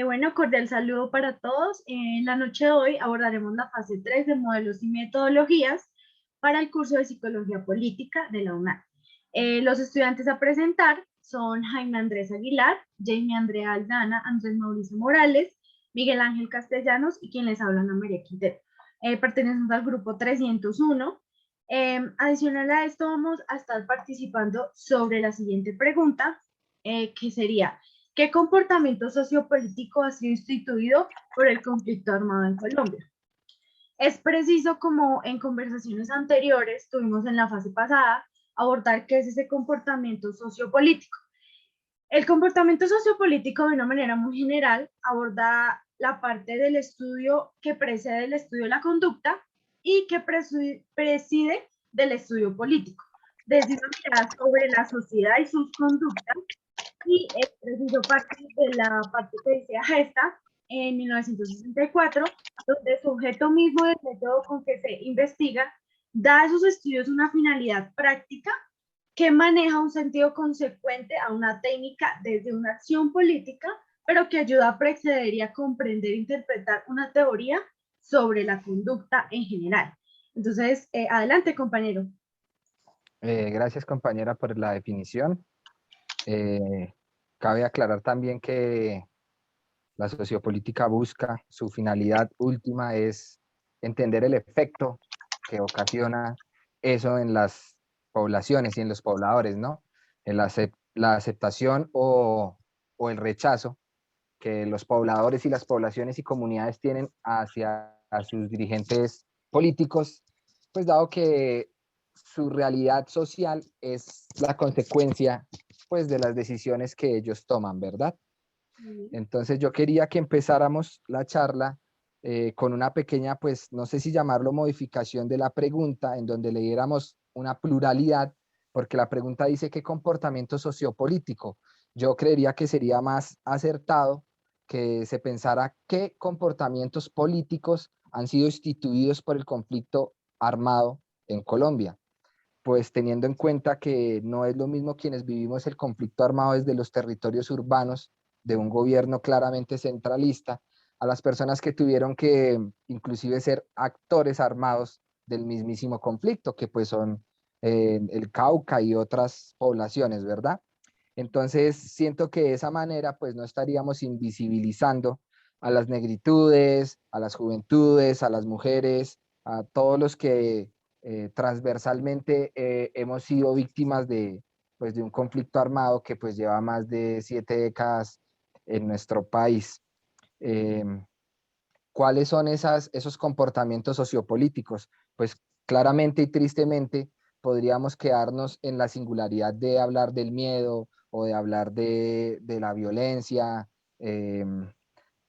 Bueno, cordial saludo para todos. En la noche de hoy abordaremos la fase 3 de modelos y metodologías para el curso de Psicología Política de la UNAM. Los estudiantes a presentar son Jaime Andrés Aguilar, Jamie Andrea Aldana, Andrés Mauricio Morales, Miguel Ángel Castellanos y quien les habla, Ana María Quintero. Pertenecemos al grupo 301. Adicional a esto, vamos a estar participando sobre la siguiente pregunta, que sería: ¿qué comportamiento sociopolítico ha sido instituido por el conflicto armado en Colombia? Es preciso, como en conversaciones anteriores tuvimos en la fase pasada, abordar qué es ese comportamiento sociopolítico. El comportamiento sociopolítico, de una manera muy general, aborda la parte del estudio que precede el estudio de la conducta y que preside del estudio político, desde una mirada sobre la sociedad y sus conductas. Y es preciso partir de la parte que decía Gesta en 1964, donde el sujeto mismo del método con que se investiga da a esos estudios una finalidad práctica que maneja un sentido consecuente a una técnica desde una acción política, pero que ayuda a preceder y a comprender e interpretar una teoría sobre la conducta en general. Entonces, adelante, compañero. Gracias, compañera, por la definición. Cabe aclarar también que la sociopolítica busca, su finalidad última es entender el efecto que ocasiona eso en las poblaciones y en los pobladores, ¿no? En la aceptación o el rechazo que los pobladores y las poblaciones y comunidades tienen hacia sus dirigentes políticos, pues dado que su realidad social es la consecuencia, pues, de las decisiones que ellos toman, ¿verdad? Entonces yo quería que empezáramos la charla con una pequeña, pues no sé si llamarlo modificación de la pregunta, en donde le diéramos una pluralidad, porque la pregunta dice ¿qué comportamiento sociopolítico? Yo creería que sería más acertado que se pensara qué comportamientos políticos han sido instituidos por el conflicto armado en Colombia, pues teniendo en cuenta que no es lo mismo quienes vivimos el conflicto armado desde los territorios urbanos de un gobierno claramente centralista, a las personas que tuvieron que inclusive ser actores armados del mismísimo conflicto, que pues son el Cauca y otras poblaciones, ¿verdad? Entonces siento que de esa manera pues no estaríamos invisibilizando a las negritudes, a las juventudes, a las mujeres, a todos los que transversalmente hemos sido víctimas de, pues, de un conflicto armado que pues lleva más de 7 décadas en nuestro país. Eh, ¿Cuáles son esos comportamientos sociopolíticos? Pues claramente y tristemente podríamos quedarnos en la singularidad de hablar del miedo o de hablar de la violencia, eh,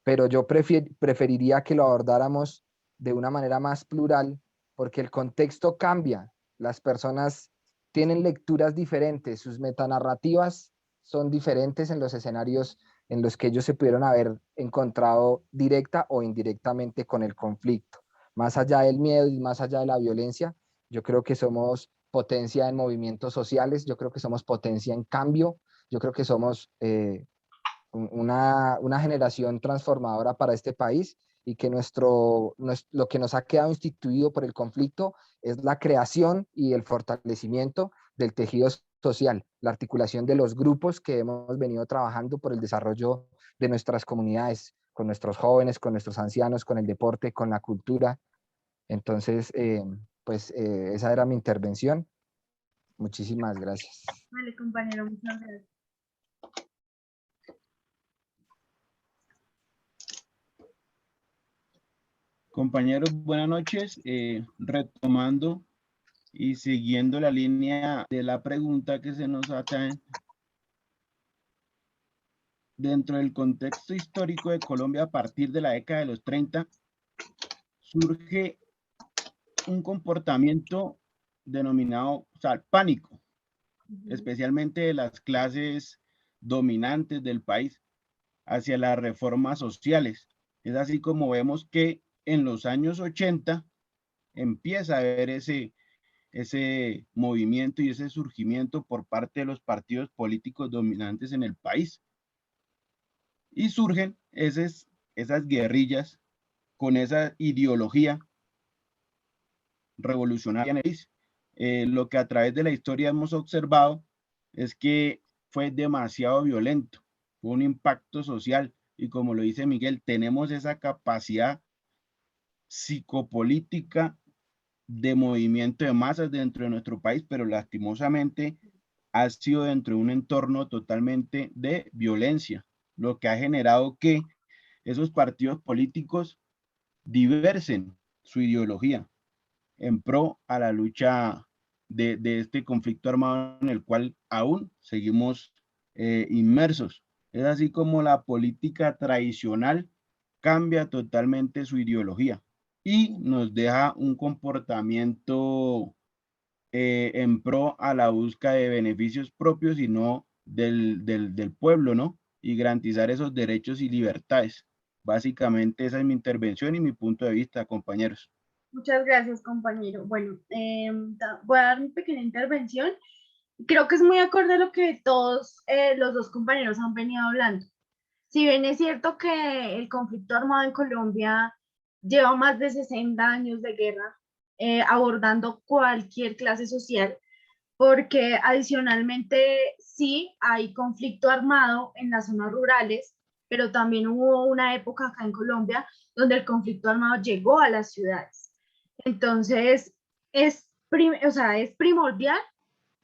pero yo preferiría que lo abordáramos de una manera más plural, porque el contexto cambia, las personas tienen lecturas diferentes, sus metanarrativas son diferentes en los escenarios en los que ellos se pudieron haber encontrado directa o indirectamente con el conflicto. Más allá del miedo y más allá de la violencia, yo creo que somos potencia en movimientos sociales, yo creo que somos potencia en cambio, yo creo que somos una generación transformadora para este país y que lo que nos ha quedado instituido por el conflicto es la creación y el fortalecimiento del tejido social, la articulación de los grupos que hemos venido trabajando por el desarrollo de nuestras comunidades, con nuestros jóvenes, con nuestros ancianos, con el deporte, con la cultura. Entonces, esa era mi intervención. Muchísimas gracias. Vale, compañero, muchas gracias. Compañeros, buenas noches. Retomando y siguiendo la línea de la pregunta que se nos hace, dentro del contexto histórico de Colombia a partir de la década de los 30, surge un comportamiento denominado, o sea, pánico, especialmente de las clases dominantes del país hacia las reformas sociales. Es así como vemos que en los años 80 empieza a haber ese movimiento y ese surgimiento por parte de los partidos políticos dominantes en el país. Y surgen esas guerrillas con esa ideología revolucionaria en el país. Lo que a través de la historia hemos observado es que fue demasiado violento, fue un impacto social, y como lo dice Miguel, tenemos esa capacidad psicopolítica de movimiento de masas dentro de nuestro país, pero lastimosamente ha sido dentro de un entorno totalmente de violencia, lo que ha generado que esos partidos políticos diversen su ideología en pro a la lucha de este conflicto armado en el cual aún seguimos inmersos. Es así como la política tradicional cambia totalmente su ideología y nos deja un comportamiento en pro a la búsqueda de beneficios propios y no del pueblo, ¿no? Y garantizar esos derechos y libertades. Básicamente esa es mi intervención y mi punto de vista, compañeros. Muchas gracias, compañero. Bueno, voy a dar mi pequeña intervención. Creo que es muy acorde a lo que todos los dos compañeros han venido hablando. Si bien es cierto que el conflicto armado en Colombia lleva más de 60 años de guerra, abordando cualquier clase social, porque adicionalmente sí hay conflicto armado en las zonas rurales, pero también hubo una época acá en Colombia donde el conflicto armado llegó a las ciudades. Entonces, o sea, es primordial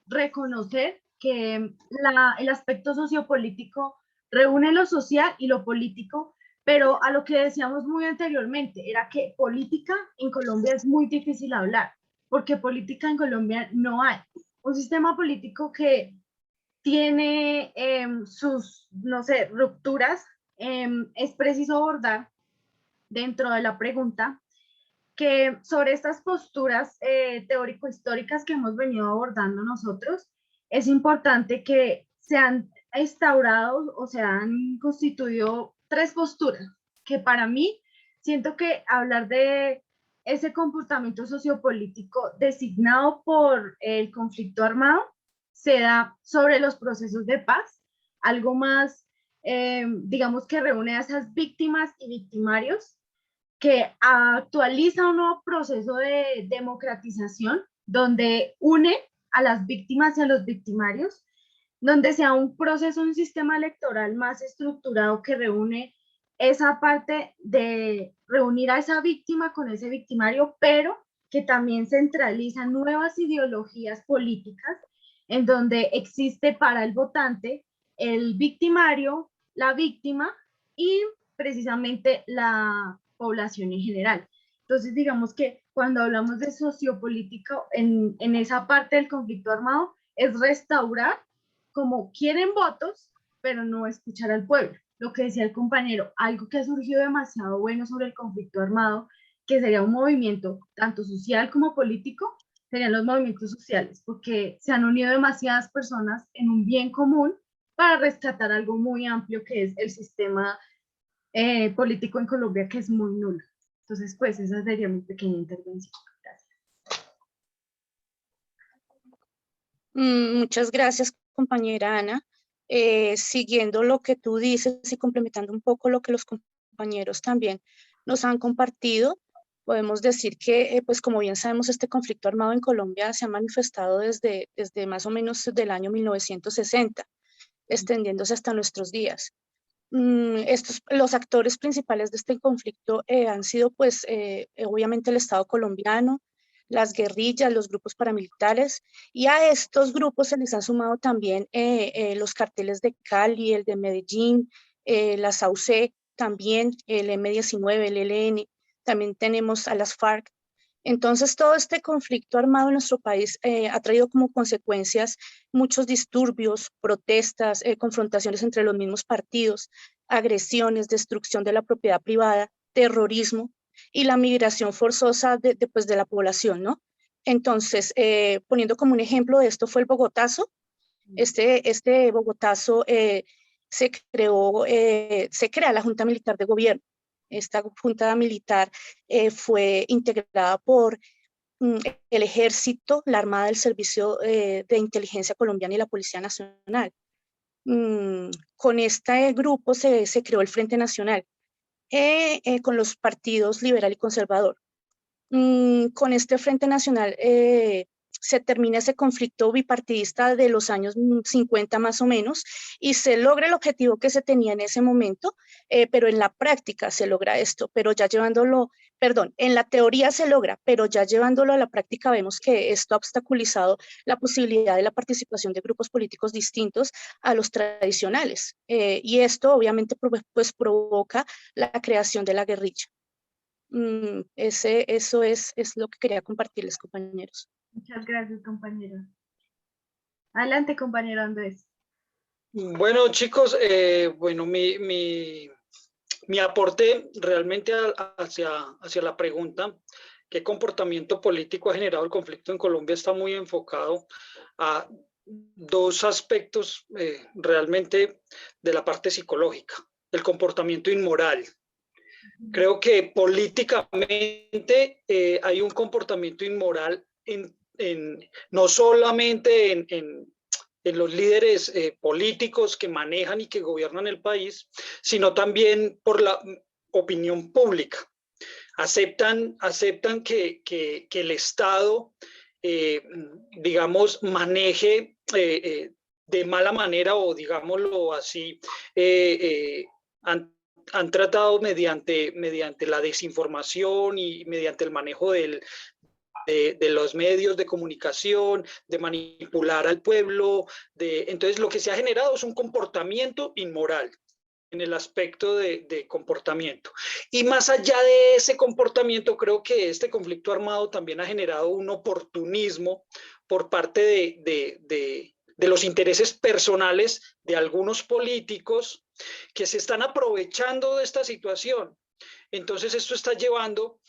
reconocer que el aspecto sociopolítico reúne lo social y lo político, pero a lo que decíamos muy anteriormente, era que política en Colombia es muy difícil hablar, porque política en Colombia no hay. Un sistema político que tiene sus, no sé, rupturas, es preciso abordar dentro de la pregunta que sobre estas posturas teórico-históricas que hemos venido abordando nosotros, es importante que se han instaurado o se han constituido tres posturas, que para mí siento que hablar de ese comportamiento sociopolítico designado por el conflicto armado se da sobre los procesos de paz, algo más, digamos, que reúne a esas víctimas y victimarios, que actualiza un nuevo proceso de democratización donde une a las víctimas y a los victimarios, donde sea un proceso, un sistema electoral más estructurado que reúne esa parte de reunir a esa víctima con ese victimario, pero que también centraliza nuevas ideologías políticas en donde existe para el votante el victimario, la víctima y precisamente la población en general. Entonces, digamos que cuando hablamos de sociopolítico en esa parte del conflicto armado, es restaurar como quieren votos, pero no escuchar al pueblo. Lo que decía el compañero, algo que ha surgido demasiado bueno sobre el conflicto armado, que sería un movimiento tanto social como político, serían los movimientos sociales, porque se han unido demasiadas personas en un bien común para rescatar algo muy amplio que es el sistema político en Colombia, que es muy nulo. Entonces, pues esa sería mi pequeña intervención. Gracias. Muchas gracias, compañera Ana. Siguiendo lo que tú dices y complementando un poco lo que los compañeros también nos han compartido, podemos decir que, pues como bien sabemos, este conflicto armado en Colombia se ha manifestado desde más o menos del año 1960, extendiéndose hasta nuestros días. Los actores principales de este conflicto han sido, pues, obviamente el Estado colombiano, las guerrillas, los grupos paramilitares, y a estos grupos se les han sumado también los carteles de Cali, el de Medellín, la SAUC, también el M-19, el ELN, también tenemos a las FARC. Entonces, todo este conflicto armado en nuestro país ha traído como consecuencias muchos disturbios, protestas, confrontaciones entre los mismos partidos, agresiones, destrucción de la propiedad privada, terrorismo y la migración forzosa de la población, ¿no? Entonces, poniendo como un ejemplo de esto fue el Bogotazo. Este Bogotazo se crea la Junta Militar de Gobierno. Esta Junta Militar fue integrada por el Ejército, la Armada, el Servicio de Inteligencia Colombiana y la Policía Nacional. con este grupo se creó el Frente Nacional, con los partidos liberal y conservador. Con este Frente Nacional se termina ese conflicto bipartidista de los años 50 más o menos, y se logra el objetivo que se tenía en ese momento, pero en la práctica se logra esto, pero ya llevándolo, perdón, en la teoría se logra, pero ya llevándolo a la práctica vemos que esto ha obstaculizado la posibilidad de la participación de grupos políticos distintos a los tradicionales, y esto obviamente pues provoca la creación de la guerrilla. Eso es lo que quería compartirles, compañeros. Muchas gracias, compañero. Adelante, compañero Andrés. Bueno, chicos, bueno, mi aporte realmente hacia la pregunta, ¿qué comportamiento político ha generado el conflicto en Colombia? Está muy enfocado a dos aspectos realmente de la parte psicológica, el comportamiento inmoral. Creo que políticamente hay un comportamiento inmoral no solamente en los líderes políticos que manejan y que gobiernan el país, sino también por la opinión pública. Aceptan que el Estado, digamos, maneje de mala manera, o digámoslo así, han tratado mediante la desinformación y mediante el manejo de los medios de comunicación, de manipular al pueblo. Entonces, lo que se ha generado es un comportamiento inmoral en el aspecto de comportamiento. Y más allá de ese comportamiento, creo que este conflicto armado también ha generado un oportunismo por parte de los intereses personales de algunos políticos que se están aprovechando de esta situación. Entonces, esto está llevando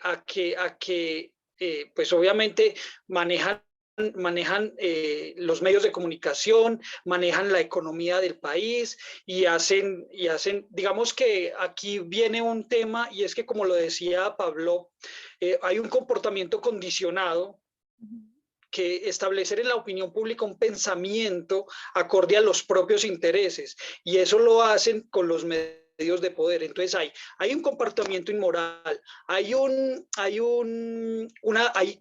a que pues obviamente manejan los medios de comunicación, manejan la economía del país y hacen, digamos que aquí viene un tema, y es que, como lo decía Pablo, hay un comportamiento condicionado, que establecer en la opinión pública un pensamiento acorde a los propios intereses, y eso lo hacen con los medios de poder. Entonces hay un comportamiento inmoral, hay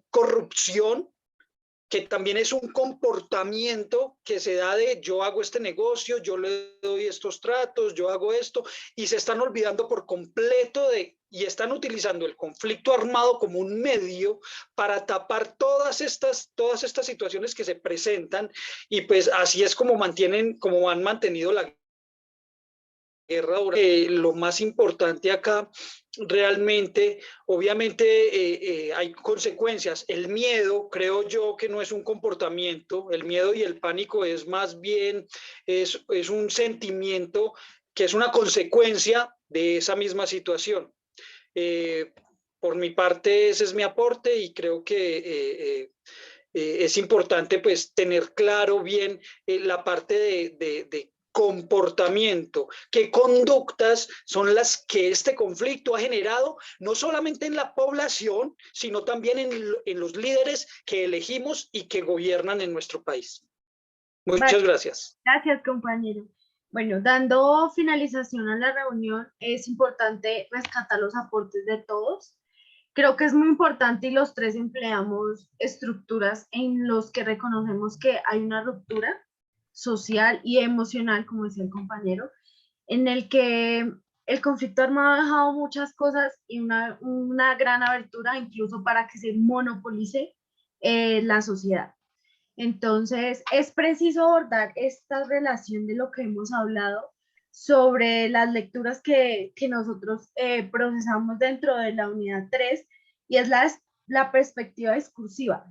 corrupción, que también es un comportamiento que se da de yo hago este negocio, yo le doy estos tratos, yo hago esto, y se están olvidando por completo y están utilizando el conflicto armado como un medio para tapar todas estas situaciones que se presentan, y pues así es como han mantenido la guerra. Lo más importante acá realmente, obviamente hay consecuencias. El miedo, creo yo que no es un comportamiento, el miedo y el pánico es más bien, es un sentimiento que es una consecuencia de esa misma situación. Por mi parte, ese es mi aporte, y creo que es importante pues tener claro bien la parte de comportamiento, qué conductas son las que este conflicto ha generado, no solamente en la población, sino también en los líderes que elegimos y que gobiernan en nuestro país. Muchas gracias. Gracias, compañero. Bueno, dando finalización a la reunión, es importante rescatar los aportes de todos. Creo que es muy importante, y los tres empleamos estructuras en los que reconocemos que hay una ruptura social y emocional, como decía el compañero, en el que el conflicto armado ha dejado muchas cosas y una gran abertura incluso para que se monopolice la sociedad. Entonces, es preciso abordar esta relación de lo que hemos hablado sobre las lecturas que nosotros procesamos dentro de la unidad 3, y es la perspectiva discursiva.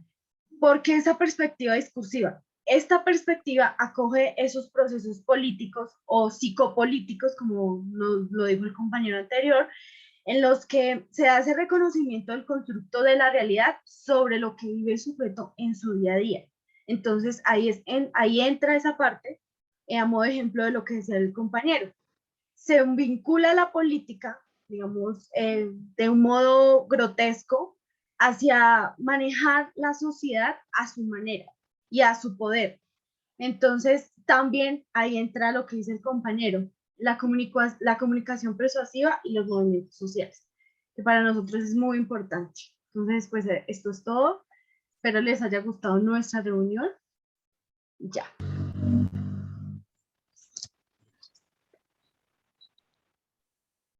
¿Por qué esa perspectiva discursiva? Esta perspectiva acoge esos procesos políticos o psicopolíticos, como nos lo dijo el compañero anterior, en los que se hace reconocimiento del constructo de la realidad sobre lo que vive el sujeto en su día a día. Entonces, ahí entra esa parte, a modo de ejemplo de lo que decía el compañero. Se vincula la política, digamos, de un modo grotesco, hacia manejar la sociedad a su manera y a su poder. Entonces, también ahí entra lo que dice el compañero, la comunicación persuasiva y los movimientos sociales, que para nosotros es muy importante. Entonces, pues esto es todo. Espero les haya gustado nuestra reunión. Ya.